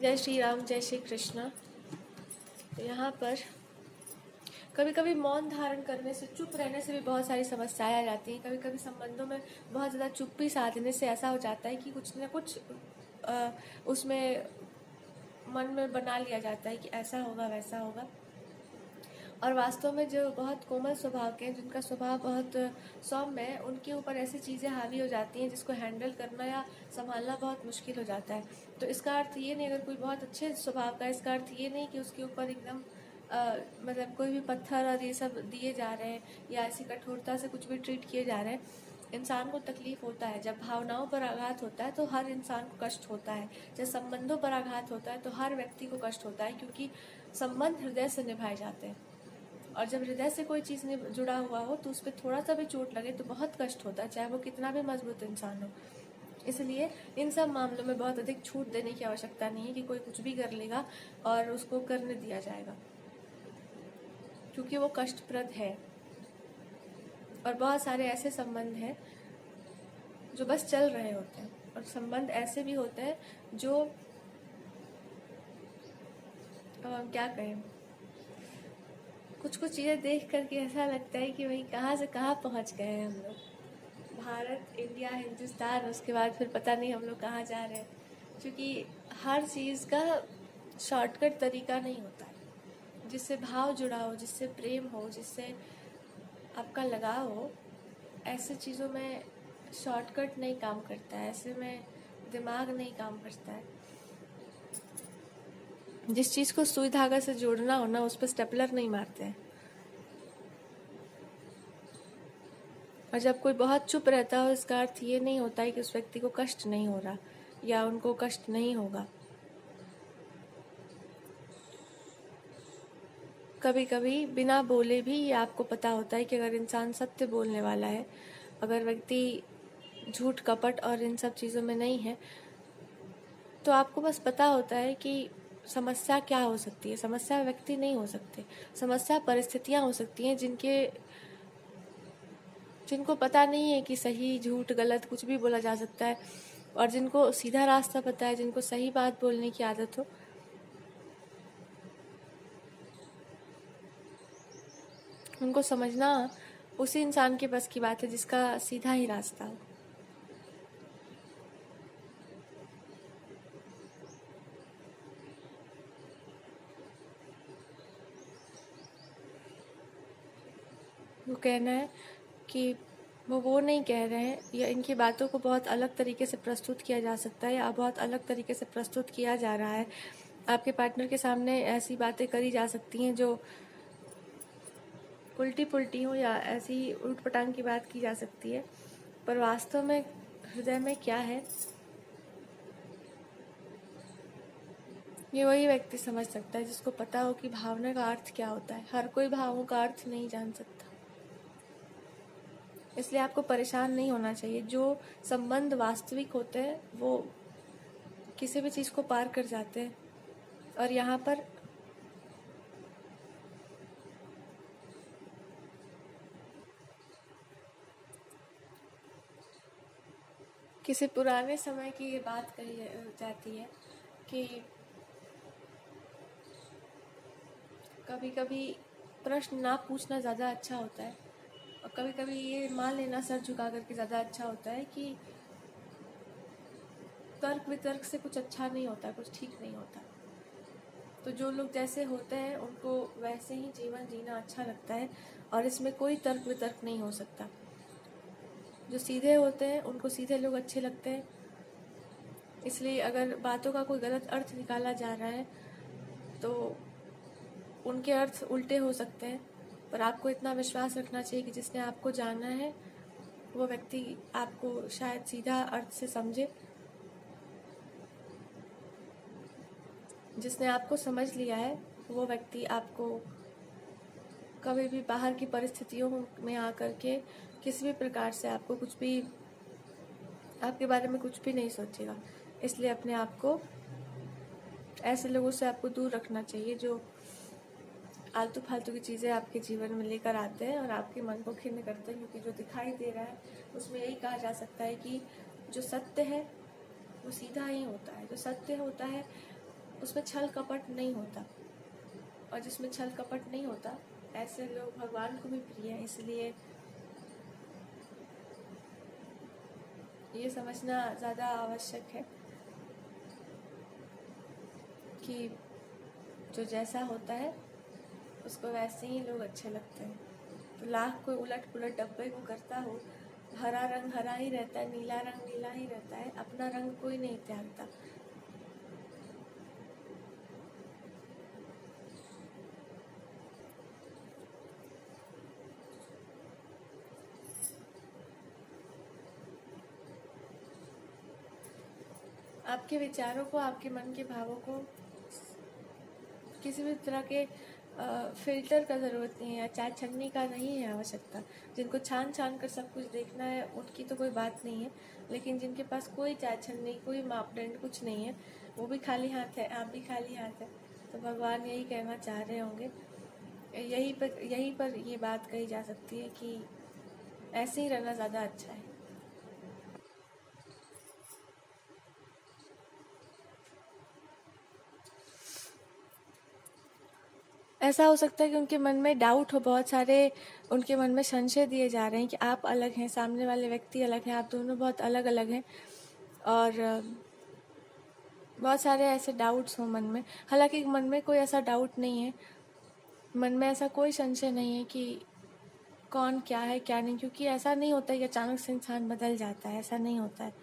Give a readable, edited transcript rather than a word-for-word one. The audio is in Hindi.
जय श्री राम, जय श्री कृष्ण। तो यहाँ पर कभी कभी मौन धारण करने से, चुप रहने से भी बहुत सारी समस्याएं आ जाती हैं। कभी कभी संबंधों में बहुत ज़्यादा चुप्पी साधने से ऐसा हो जाता है कि कुछ ना कुछ उसमें मन में बना लिया जाता है कि ऐसा होगा वैसा होगा। और वास्तव में जो बहुत कोमल स्वभाव के हैं, जिनका स्वभाव बहुत सौम्य है, उनके ऊपर ऐसी चीज़ें हावी हो जाती हैं जिसको हैंडल करना या संभालना बहुत मुश्किल हो जाता है। तो इसका अर्थ ये नहीं, अगर कोई बहुत अच्छे स्वभाव का है, इसका अर्थ ये नहीं कि उसके ऊपर एकदम मतलब कोई भी पत्थर और ये सब दिए जा रहे हैं या ऐसी कठोरता से कुछ भी ट्रीट किए जा रहे हैं। इंसान को तकलीफ होता है, जब भावनाओं पर आघात होता है तो हर इंसान को कष्ट होता है। जब संबंधों पर आघात होता है तो हर व्यक्ति को कष्ट होता है, क्योंकि संबंध हृदय से निभाए जाते हैं। और जब हृदय से कोई चीज़ नहीं जुड़ा हुआ हो तो उस पर थोड़ा सा भी चोट लगे तो बहुत कष्ट होता है, चाहे वो कितना भी मजबूत इंसान हो। इसलिए इन सब मामलों में बहुत अधिक छूट देने की आवश्यकता नहीं है कि कोई कुछ भी कर लेगा और उसको करने दिया जाएगा, क्योंकि वो कष्टप्रद है। और बहुत सारे ऐसे संबंध हैं जो बस चल रहे होते हैं, और संबंध ऐसे भी होते हैं जो क्या कहें, कुछ कुछ चीज़ें देख करके ऐसा लगता है कि भाई कहाँ से कहाँ पहुँच गए हैं हम लोग। भारत, इंडिया, हिंदुस्तान, उसके बाद फिर पता नहीं हम लोग कहाँ जा रहे हैं। क्योंकि हर चीज़ का शॉर्टकट तरीका नहीं होता है। जिससे भाव जुड़ा हो, जिससे प्रेम हो, जिससे आपका लगाव हो, ऐसे चीज़ों में शॉर्टकट नहीं काम करता है, ऐसे में दिमाग नहीं काम करता है। जिस चीज़ को सुई धागा से जोड़ना हो ना, उस पर स्टेपलर नहीं मारते हैं। और जब कोई बहुत चुप रहता हो, इसका अर्थ ये नहीं होता है कि उस व्यक्ति को कष्ट नहीं हो रहा या उनको कष्ट नहीं होगा। कभी कभी बिना बोले भी ये आपको पता होता है कि अगर इंसान सत्य बोलने वाला है, अगर व्यक्ति झूठ कपट और इन सब चीज़ों में नहीं है, तो आपको बस पता होता है कि समस्या क्या हो सकती है। समस्या व्यक्ति नहीं हो सकते, समस्या परिस्थितियाँ हो सकती हैं जिनको पता नहीं है कि सही झूठ गलत कुछ भी बोला जा सकता है, और जिनको सीधा रास्ता पता है, जिनको सही बात बोलने की आदत हो, उनको समझना उसी इंसान के बस की बात है जिसका सीधा ही रास्ता हो। वो कहना है कि वो नहीं कह रहे हैं, या इनकी बातों को बहुत अलग तरीके से प्रस्तुत किया जा सकता है या बहुत अलग तरीके से प्रस्तुत किया जा रहा है। आपके पार्टनर के सामने ऐसी बातें करी जा सकती हैं जो उल्टी पुल्टी हो, या ऐसी उल्ट पटांग की बात की जा सकती है, पर वास्तव में हृदय में क्या है, ये वही व्यक्ति समझ सकता है जिसको पता हो कि भावना का अर्थ क्या होता है। हर कोई भावों का अर्थ नहीं जान सकता, इसलिए आपको परेशान नहीं होना चाहिए। जो संबंध वास्तविक होते हैं वो किसी भी चीज़ को पार कर जाते हैं। और यहाँ पर किसी पुराने समय की ये बात कही जाती है कि कभी कभी प्रश्न ना पूछना ज़्यादा अच्छा होता है, और कभी कभी ये मान लेना सर झुका करके ज़्यादा अच्छा होता है कि तर्क वितर्क से कुछ अच्छा नहीं होता, कुछ ठीक नहीं होता। तो जो लोग जैसे होते हैं उनको वैसे ही जीवन जीना अच्छा लगता है, और इसमें कोई तर्क वितर्क नहीं हो सकता। जो सीधे होते हैं उनको सीधे लोग अच्छे लगते हैं, इसलिए अगर बातों का कोई गलत अर्थ निकाला जा रहा है तो उनके अर्थ उल्टे हो सकते हैं। पर आपको इतना विश्वास रखना चाहिए कि जिसने आपको जाना है वो व्यक्ति आपको शायद सीधा अर्थ से समझे। जिसने आपको समझ लिया है वो व्यक्ति आपको कभी भी बाहर की परिस्थितियों में आकर के किसी भी प्रकार से आपको कुछ भी, आपके बारे में कुछ भी नहीं सोचेगा। इसलिए अपने आप को ऐसे लोगों से आपको दूर रखना चाहिए जो आलतू फालतू की चीज़ें आपके जीवन में लेकर आते हैं और आपके मन को खिन्न करते हैं। क्योंकि जो दिखाई दे रहा है उसमें यही कहा जा सकता है कि जो सत्य है वो सीधा ही होता है। जो सत्य होता है उसमें छल कपट नहीं होता, और जिसमें छल कपट नहीं होता ऐसे लोग भगवान को भी प्रिय हैं। इसलिए ये समझना ज़्यादा आवश्यक है कि जो जैसा होता है उसको वैसे ही लोग अच्छे लगते हैं। तो लाख कोई उलट पुलट डब्बे को करता हो, हरा रंग हरा ही रहता है, नीला रंग नीला ही रहता है, अपना रंग कोई नहीं त्यागता। आपके विचारों को, आपके मन के भावों को किसी भी तरह के फिल्टर का ज़रूरत नहीं है, या चाय छन्नी का नहीं है आवश्यकता। जिनको छान छान कर सब कुछ देखना है उनकी तो कोई बात नहीं है, लेकिन जिनके पास कोई चाय छन्नी, कोई मापदंड कुछ नहीं है, वो भी खाली हाथ है, आप भी खाली हाथ है, तो भगवान यही कहना चाह रहे होंगे। यहीं पर ये बात कही जा सकती है कि ऐसे ही रहना ज़्यादा अच्छा है। ऐसा हो सकता है कि उनके मन में डाउट हो, बहुत सारे उनके मन में संशय दिए जा रहे हैं कि आप अलग हैं, सामने वाले व्यक्ति अलग हैं, आप दोनों बहुत अलग अलग हैं, और बहुत सारे ऐसे डाउट्स हों मन में। हालांकि मन में कोई ऐसा डाउट नहीं है, मन में ऐसा कोई संशय नहीं है कि कौन क्या है क्या नहीं, क्योंकि ऐसा नहीं होता है कि अचानक से इंसान बदल जाता है, ऐसा नहीं होता है।